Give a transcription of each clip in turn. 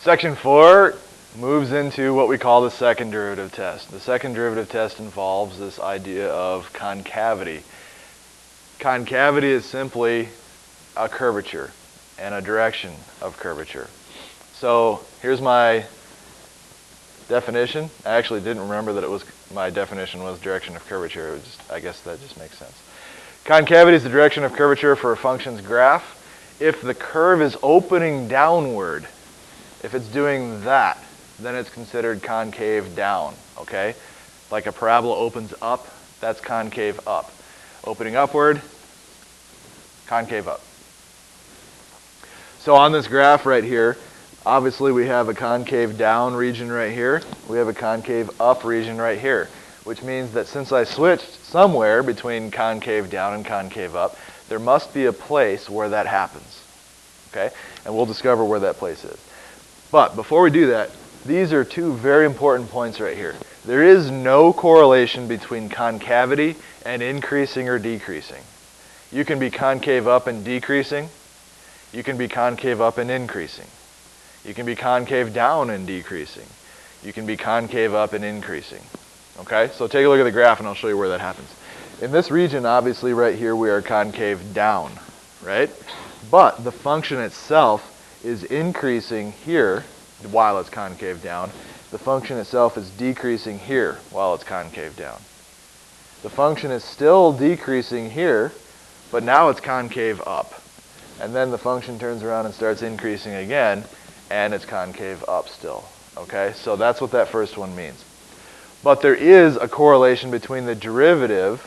Section 4 moves into what we call the second derivative test. The second derivative test involves this idea of concavity. Concavity is simply a curvature and a direction of curvature. So here's my definition. I actually didn't remember that my definition was direction of curvature. I guess that just makes sense. Concavity is the direction of curvature for a function's graph. If the curve is opening downward, if it's doing that, then it's considered concave down, okay? Like a parabola opens up, that's concave up. Opening upward, concave up. So on this graph right here, obviously we have a concave down region right here. We have a concave up region right here, which means that since I switched somewhere between concave down and concave up, there must be a place where that happens, okay? And we'll discover where that place is. But before we do that, these are two very important points right here. There is no correlation between concavity and increasing or decreasing. You can be concave up and decreasing. You can be concave up and increasing. You can be concave down and decreasing. You can be concave up and increasing. Okay, so take a look at the graph and I'll show you where that happens. In this region, obviously right here, we are concave down, right? But the function itself is increasing here while it's concave down. The function itself is decreasing here while it's concave down. The function is still decreasing here, but now it's concave up. And then the function turns around and starts increasing again, and it's concave up still. Okay, so that's what that first one means. But there is a correlation between the derivative,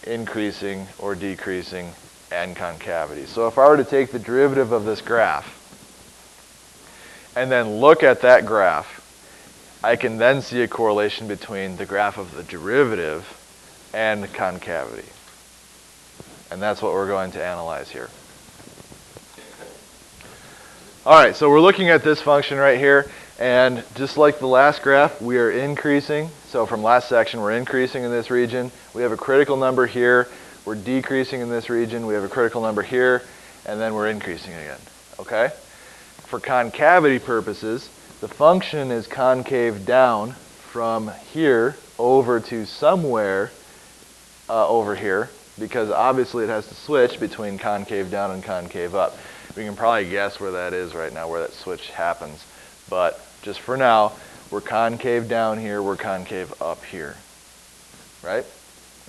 increasing or decreasing, and concavity. So if I were to take the derivative of this graph and then look at that graph, I can then see a correlation between the graph of the derivative and concavity. And that's what we're going to analyze here. Alright, so we're looking at this function right here, and just like the last graph, we are increasing. So from last section, we're increasing in this region. We have a critical number here. We're decreasing in this region. We have a critical number here, and then we're increasing again. Okay? For concavity purposes, the function is concave down from here over to somewhere over here, because obviously it has to switch between concave down and concave up. We can probably guess where that is right now, where that switch happens. But just for now, we're concave down here, we're concave up here. Right?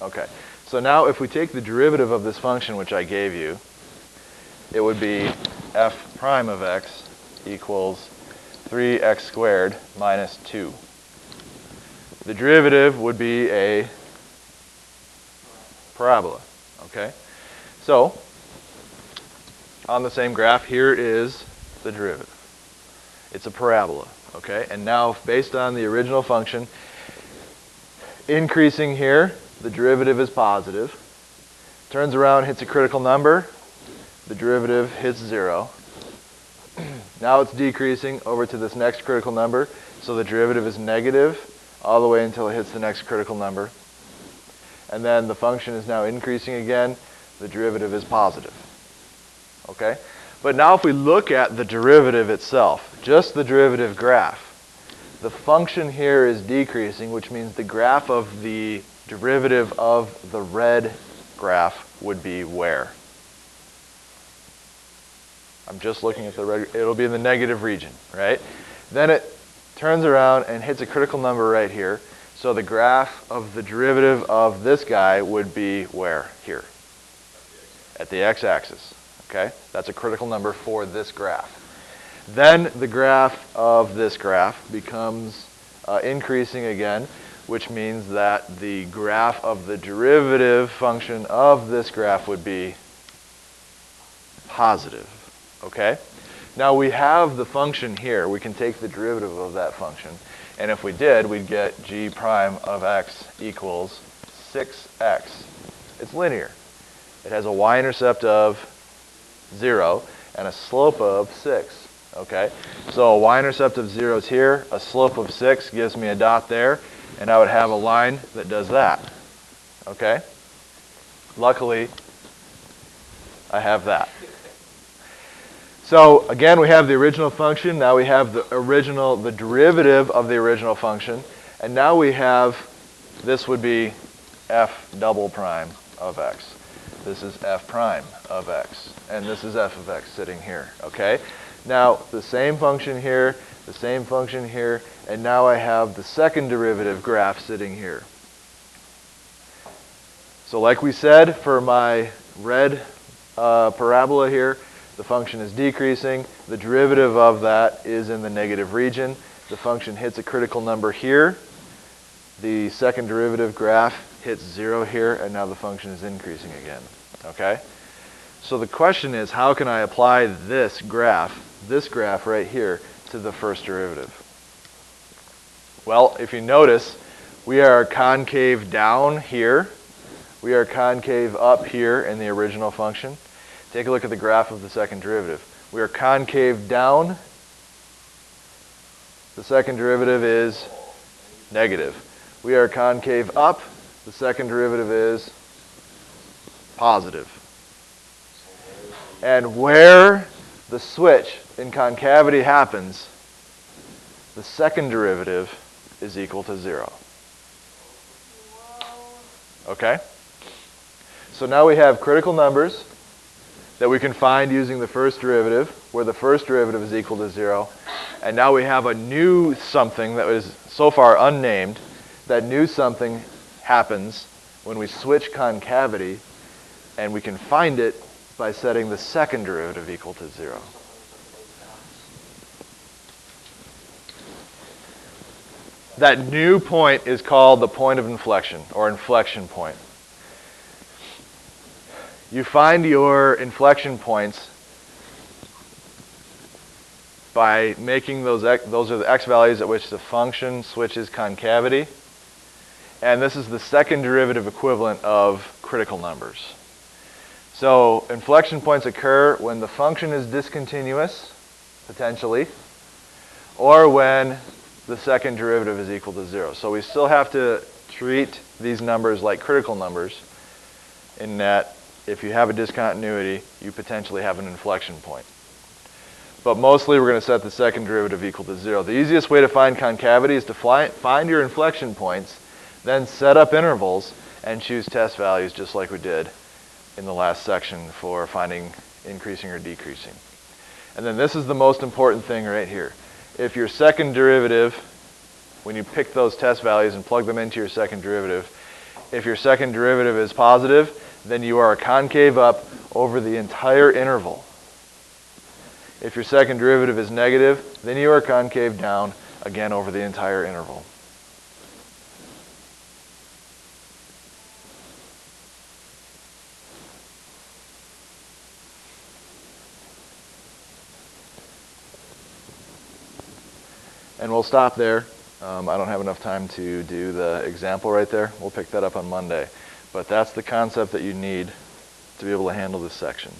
Okay. So now if we take the derivative of this function, which I gave you, it would be f prime of x equals 3x squared minus 2. The derivative would be a parabola. Okay? So, on the same graph, here is the derivative. It's a parabola. Okay? And now, based on the original function, increasing here, the derivative is positive. Turns around, hits a critical number. The derivative hits 0. Now it's decreasing over to this next critical number. So the derivative is negative all the way until it hits the next critical number. And then the function is now increasing again. The derivative is positive. Okay? But now if we look at the derivative itself, just the derivative graph, the function here is decreasing, which means the graph of the derivative of the red graph would be where? I'm just looking at the red. It'll be in the negative region, right? Then it turns around and hits a critical number right here. So the graph of the derivative of this guy would be where? Here. At the x-axis. Okay? That's a critical number for this graph. Then the graph of this graph becomes increasing again, which means that the graph of the derivative function of this graph would be positive. Okay? Now we have the function here. We can take the derivative of that function. And if we did, we'd get g prime of x equals 6x. It's linear. It has a y-intercept of 0 and a slope of 6. Okay? So a y-intercept of 0 is here. A slope of 6 gives me a dot there. And I would have a line that does that. Okay? Luckily, I have that. So again, we have the original function. Now we have the derivative of the original function. And now we have, this would be f double prime of x. This is f prime of x. And this is f of x sitting here, okay? Now, the same function here, the same function here, and now I have the second derivative graph sitting here. So like we said, for my red parabola here, the function is decreasing. The derivative of that is in the negative region. The function hits a critical number here. The second derivative graph hits 0 here, and now the function is increasing again. Okay? So the question is, how can I apply this graph right here, to the first derivative? Well, if you notice, we are concave down here. We are concave up here in the original function. Take a look at the graph of the second derivative. We are concave down. The second derivative is negative. We are concave up. The second derivative is positive. And where the switch in concavity happens, the second derivative is equal to 0. Okay? So now we have critical numbers that we can find using the first derivative, where the first derivative is equal to 0. And now we have a new something that was so far unnamed. That new something happens when we switch concavity, and we can find it by setting the second derivative equal to 0. That new point is called the point of inflection, or inflection point. You find your inflection points by making those are the x values at which the function switches concavity. And this is the second derivative equivalent of critical numbers. So inflection points occur when the function is discontinuous, potentially, or when the second derivative is equal to 0. So we still have to treat these numbers like critical numbers, in that if you have a discontinuity, you potentially have an inflection point. But mostly we're going to set the second derivative equal to 0. The easiest way to find concavity is to find your inflection points, then set up intervals, and choose test values just like we did in the last section for finding increasing or decreasing. And then this is the most important thing right here. If your second derivative, when you pick those test values and plug them into your second derivative, if your second derivative is positive, then you are concave up over the entire interval. If your second derivative is negative, then you are concave down again over the entire interval. And we'll stop there. I don't have enough time to do the example right there. We'll pick that up on Monday. But that's the concept that you need to be able to handle this section.